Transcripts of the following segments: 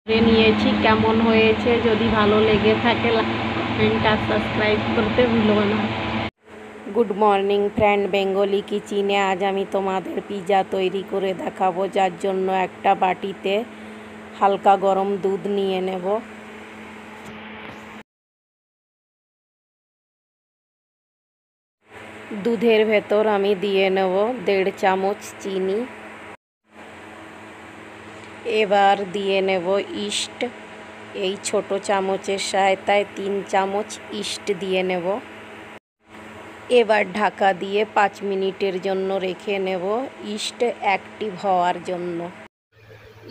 করে নিয়েছি। কেমন হয়েছে যদি ভালো লেগে থাকে লাইকটা সাবস্ক্রাইব করতে ভুলবো না। গুড মর্নিং ফ্রেন্ড, বেঙ্গলি কিচেনে আজ আমি তোমাদের পিৎজা তৈরি করে দেখাবো। যার জন্য একটা বাটিতে হালকা গরম দুধ নিয়ে নেব। দুধের ভেতর আমি দিয়ে নেব 1.5 চামচ চিনি। এবার দিয়ে নেব ইস্ট। এই ছোট চামচের সহায়তায় 3 চামচ ইস্ট দিয়ে নেব। এবার ঢাকা দিয়ে 5 মিনিটের জন্য রেখে নেব ইস্ট অ্যাক্টিভ হওয়ার জন্য।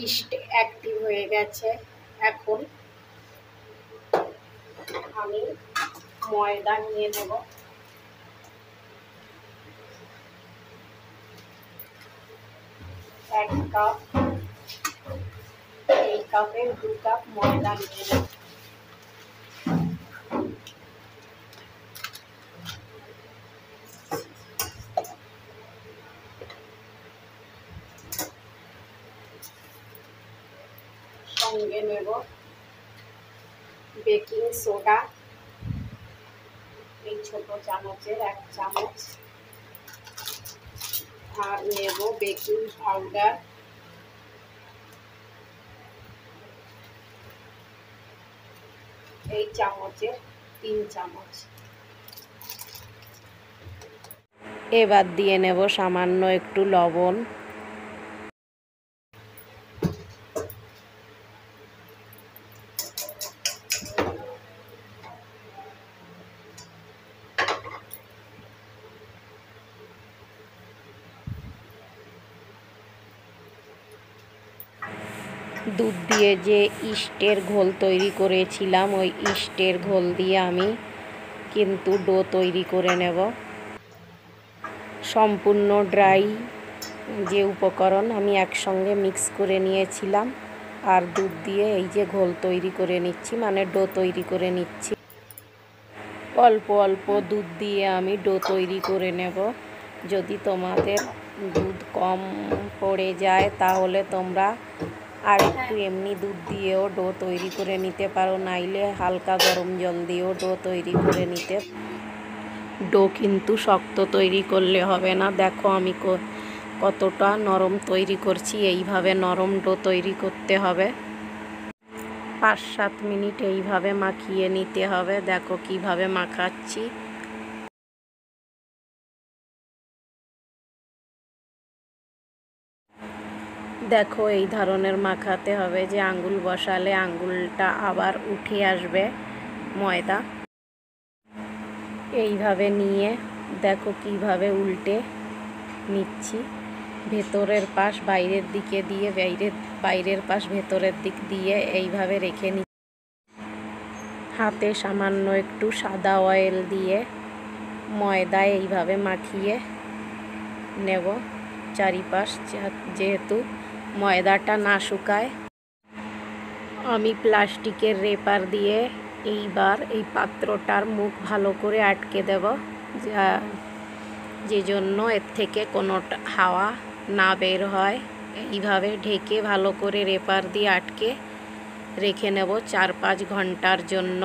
ইস্ট অ্যাক্টিভ হয়ে গেছে। এখন আমি ময়দা নিয়ে নেব। 1 কাপ। এই কাপের 2 কাপ ময়দা নিয়ে নেব। সঙ্গে নেব বেকিং সোডা, এই ছোট চামচের 1 চামচ। আর নেব বেকিং পাউডার, এই চামচের 3 চামচ। এবার দিয়ে নেব সামান্য একটু লবণ। দুধ দিয়ে যে ইস্টের ঘোল তৈরি করেছিলাম, ওই ইস্টের ঘোল দিয়ে আমি কিন্তু ডো তৈরি করে নেব। সম্পূর্ণ ড্রাই যে উপকরণ আমি একসঙ্গে মিক্স করে নিয়েছিলাম, আর দুধ দিয়ে এই যে ঘোল তৈরি করে নিচ্ছি, মানে ডো তৈরি করে নিচ্ছি। অল্প অল্প দুধ দিয়ে আমি ডো তৈরি করে নেব। যদি তোমাদের দুধ কম পড়ে যায় তাহলে তোমরা আর একটু এমনি দুধ দিয়েও ডো তৈরি করে নিতে পারো, নাইলে হালকা গরম জল দিয়েও ডো তৈরি করে নিতে। ডো কিন্তু শক্ত তৈরি করলে হবে না। দেখো আমি কতটা নরম তৈরি করছি। এইভাবে নরম ডো তৈরি করতে হবে। 5-7 মিনিট এইভাবে মাখিয়ে নিতে হবে। দেখো কিভাবে মাখাচ্ছি। দেখো এই ধরনের মাখাতে হবে যে আঙ্গুল বসালে আঙ্গুলটা আবার উঠে আসবে ময়দা। এইভাবে নিয়ে দেখো কিভাবে উল্টে নিচ্ছি। ভেতরের পাশ বাইরের দিকে দিয়ে, বাইরের পাশ ভেতরের দিক দিয়ে এইভাবে রেখে নিচ্ছি। হাতে সামান্য একটু সাদা অয়েল দিয়ে ময়দা এইভাবে মাখিয়ে নেব চারিপাশ, যেহেতু ময়দাটা না শুকায়। আমি প্লাস্টিকের রেপার দিয়ে এইবার এই পাত্রটার মুখ ভালো করে আটকে দেব, যে জন্য এর থেকে কোনো হাওয়া না বের হয়। এইভাবে ঢেকে ভালো করে রেপার দিয়ে আটকে রেখে নেব 4-5 ঘন্টার জন্য।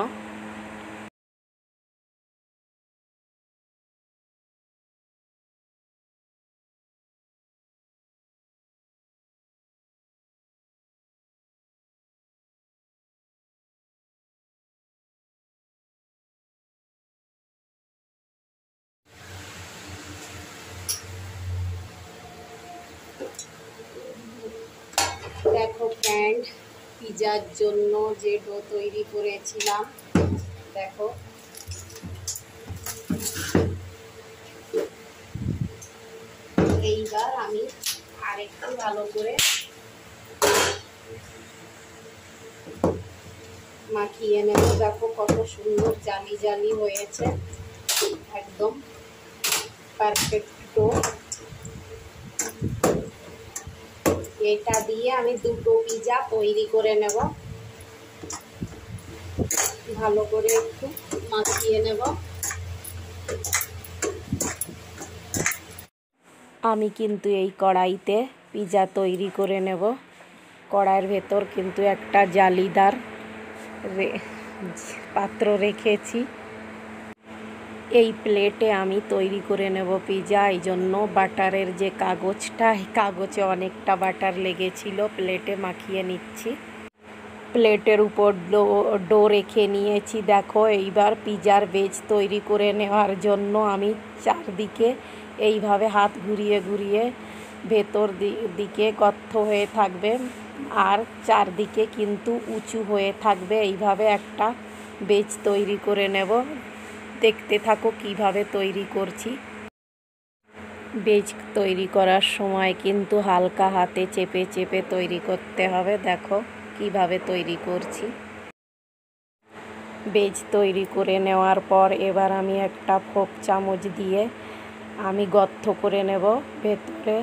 দেখো ফ্রেন্ড, পিৎজার জন্য যে ডো তৈরি করেছিলাম, দেখো এইবার আমি আরেকটু ভালো করে মাখিয়ে নেব। দেখো কত সুন্দর জালি জালি হয়েছে, একদম পারফেক্ট ডো। এটা দিয়ে আমি 2টো পিৎজা তৈরি করে নেব। ভালো করে একটু মাখিয়ে নেব। আমি কিন্তু এই কড়াইতে পিৎজা তৈরি করে নেব। কড়াইয়ের ভেতর কিন্তু একটা জালিদার পাত্র রেখেছি। এই প্লেটে আমি তৈরি করে নেব পিৎজা। এই জন্য বাটারের যে কাগজটা, কাগজে অনেকটা বাটার লেগেছিল, প্লেটে মাখিয়ে নিচ্ছি। প্লেটের উপর ডো রেখে নিয়েছি। দেখো, এইবার পিৎজার বেজ তৈরি করে নেওয়ার জন্য আমি চারদিকে এইভাবে হাত ঘুরিয়ে ঘুরিয়ে ভেতর দিকে গর্ত হয়ে থাকবে আর চারদিকে কিন্তু উঁচু হয়ে থাকবে। এইভাবে একটা বেজ তৈরি করে নেব। দেখতে থাকো কিভাবে তৈরি করছি। বেজ তৈরি করার সময় কিন্তু হালকা হাতে চেপে চেপে তৈরি করতে হবে। দেখো কিভাবে তৈরি করছি। বেজ তৈরি করে নেওয়ার পর এবার আমি একটা ফোক চামচ দিয়ে আমি গর্ত করে নেব ভেতরে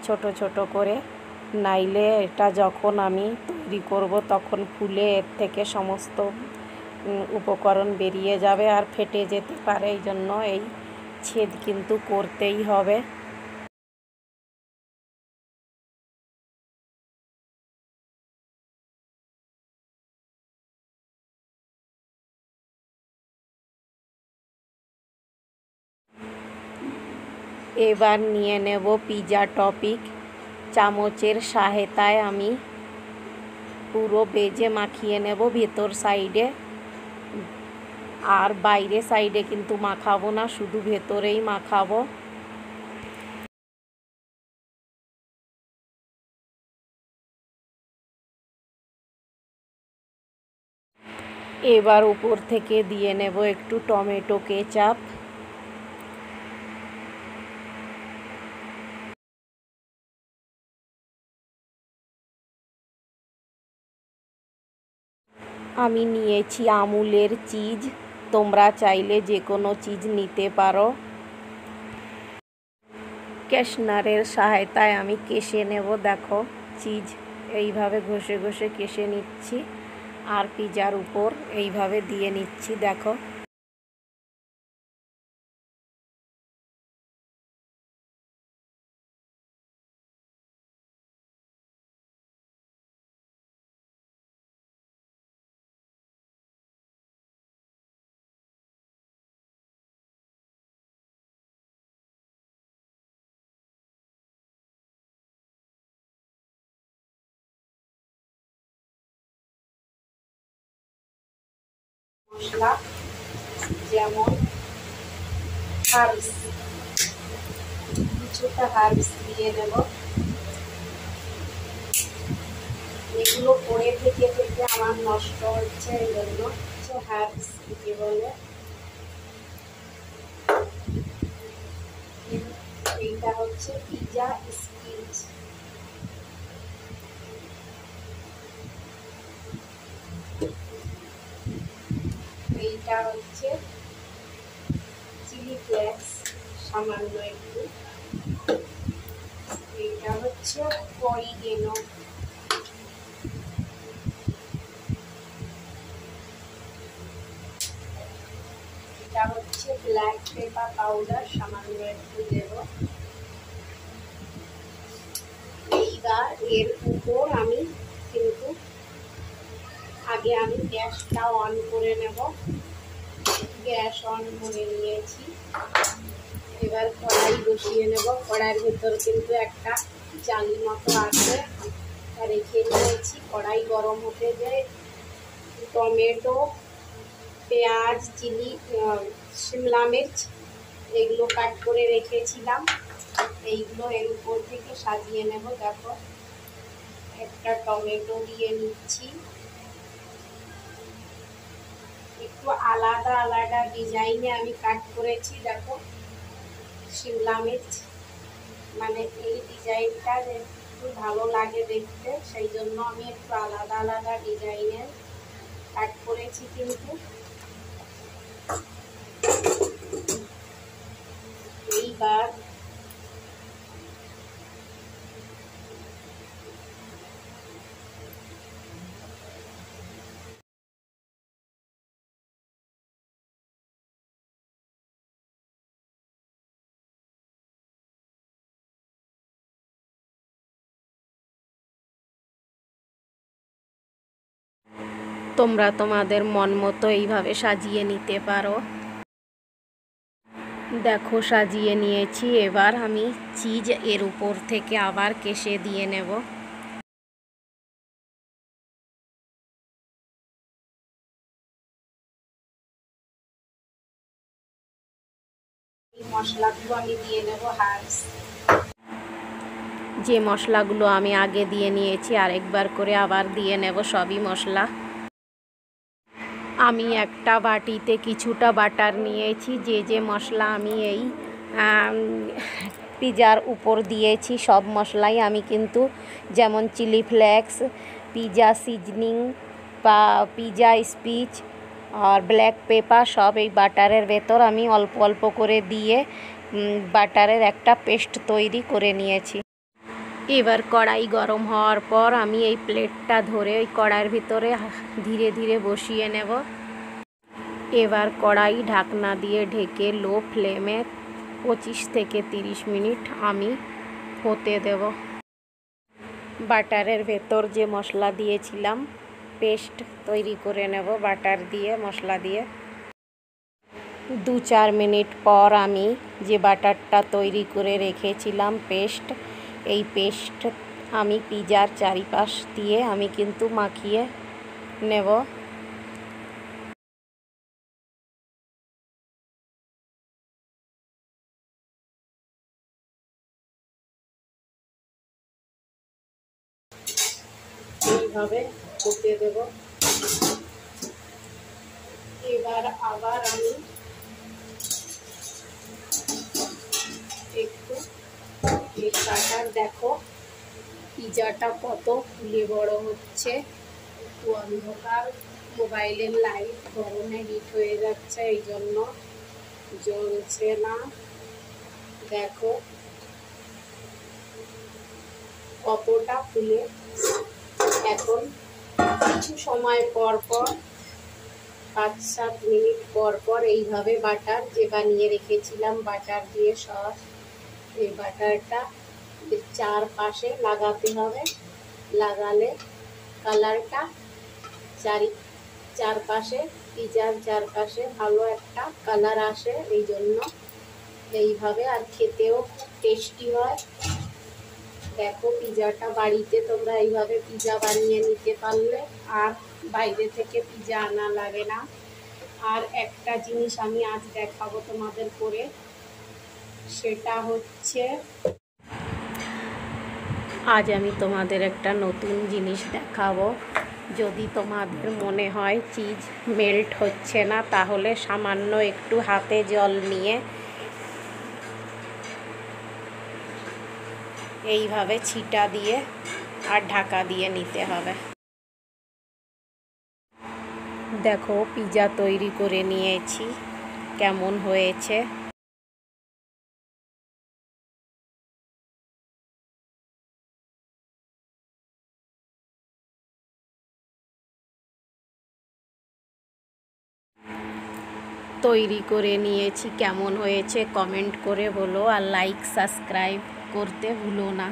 ছোট ছোট করে। নাইলে এটা যখন আমি তৈরি করব তখন ফুলে এর থেকে সমস্ত উপকরণ বেরিয়ে যাবে আর ফেটে যেতে পারে। এই জন্য এই ছেদ কিন্তু করতেই হবে। এবার নিয়ে নেব পিৎজা টপিং। চামচের সহায়তায় আমি পুরো বেজে মাখিয়ে নেব ভেতর সাইডে, আর বাইরে সাইডে কিন্তু মাখাবো না, শুধু ভেতরেই মাখাবো। এবার উপর থেকে দিয়ে নেব একটু টমেটো কেচাপ। আমি নিয়েছি আমুলের চিজ, তোমরা চাইলে যে কোনো চিজ নিতে পারো। কেশনারের সহায়তায় আমি কেশে নেব। দেখো, চিজ এইভাবে ঘষে ঘষে কেশে নিচ্ছি আর পিৎজার উপর এইভাবে দিয়ে নিচ্ছি। দেখো, মশলা যেমন হার্বস, কিছুটা হার্বস দিয়ে নেব। এগুলো পরে থেকে থেকে আমার নষ্ট হচ্ছে, এই জন্য হার্বস দিতে বলে। এইটা হচ্ছে পিৎজা স্কিলস। এইটা হচ্ছে চিলি ফ্লেক্স সামান্য একটু। এইটা হচ্ছে অরিগেনো। এটা হচ্ছে ব্ল্যাক পেপার পাউডার, সামান্য একটু দেব। এইবার এর উপর আমি কিন্তু আগে আমি গ্যাসটা অন করে নেব। গ্যাস অন করে নিয়েছি। এবার কড়াই বসিয়ে নেব। কড়াইয়ের ভিতর কিন্তু একটা জালি মতো আছে, রেখে নিয়েছি। কড়াই গরম হতে যায় টমেটো, পেঁয়াজ, চিলি, শিমলা মির্চ এগুলো কাট করে রেখেছিলাম, এইগুলো এর উপর থেকে সাজিয়ে নেব। দেখো, একটা টমেটো দিয়ে নিচ্ছি। একটু আলাদা আলাদা ডিজাইনে আমি কাট করেছি। দেখো, শিমলা মির্চ মানে এই ডিজাইনটা একটু ভালো লাগে দেখতে, সেই জন্য আমি একটু আলাদা আলাদা ডিজাইনের কাট করেছি। কিন্তু এইবার তোমরা তোমাদের মন মতো এইভাবে সাজিয়ে নিতে পারো। দেখো সাজিয়ে নিয়েছি, এবার আমি চিজ এর উপর থেকে আবার কেশে দিয়ে নেব। মশলাগুলো আমি দিয়ে নেব যে মশলাগুলো আমি আগে দিয়ে নিয়েছি আরেকবার করে আবার দিয়ে নেব সবই মশলা। আমি একটা বাটিতে কিছুটা বাটার নিয়েছি। যে মশলা আমি এই পিজার উপর দিয়েছি সব মশলাই আমি কিন্তু, যেমন চিলি ফ্লেক্স, পিজা সিজনিং বা পিজা স্পিচ আর ব্ল্যাক পেপার, সব এই বাটারের ভেতর আমি অল্প অল্প করে দিয়ে বাটারের একটা পেস্ট তৈরি করে নিয়েছি। এবার কড়াই গরম হওয়ার পর আমি এই প্লেটটা ধরে ওই কড়াইয়ের ভিতরে ধীরে ধীরে বসিয়ে নেব। এবার কড়াই ঢাকনা দিয়ে ঢেকে লো ফ্লেমে 25 থেকে 30 মিনিট আমি হতে দেব। বাটারের ভেতর যে মশলা দিয়েছিলাম পেস্ট তৈরি করে নেব বাটার দিয়ে, মশলা দিয়ে। 2-4 মিনিট পর আমি যে বাটারটা তৈরি করে রেখেছিলাম পেস্ট, এই পেস্ট আমি পিজার চারিপাশ দিয়ে আমি কিন্তু মাখিয়ে নেব। এইভাবে হতে দেব। এবার আবার আমি একটু এই বাটার, দেখো পিজাটা কত ফুলে বড় হচ্ছে। একটু অন্ধকার, মোবাইলের লাইট গরমে হিট হয়ে যাচ্ছে, এই জন্য জ্বলছে না। দেখো কতটা ফুলে। এখন কিছু সময় পর পর 5-7 মিনিট পর পর এইভাবে বাটার যে বানিয়ে রেখেছিলাম বাটার দিয়ে সস, এই বাটারটা চারপাশে লাগাতে হবে। লাগালে কালারটা চারপাশে, পিজার চারপাশে ভালো একটা কালার আসে, এই জন্য এইভাবে, আর খেতেও খুব টেস্টি হয়। দেখো পিজাটা বাড়িতে তোমরা এইভাবে পিজা বানিয়ে নিতে পারলে আর বাইরে থেকে পিজা আনা লাগে না। আর একটা জিনিস আমি আজ দেখাবো তোমাদের করে, সেটা হচ্ছে আজ আমি তোমাদের একটা নতুন জিনিস দেখাবো। যদি তোমাদের মনে হয় চিজ মেল্ট হচ্ছে না, তাহলে সামান্য একটু হাতে জল নিয়ে এইভাবে ছিটা দিয়ে আর ঢাকা দিয়ে নিতে হবে। দেখো পিজা তৈরি করে নিয়েছি, কেমন হয়েছে। তৈরি করে নিয়েছি, কেমন হয়েছে কমেন্ট করে বলো, আর লাইক সাবস্ক্রাইব করতে ভুলো না।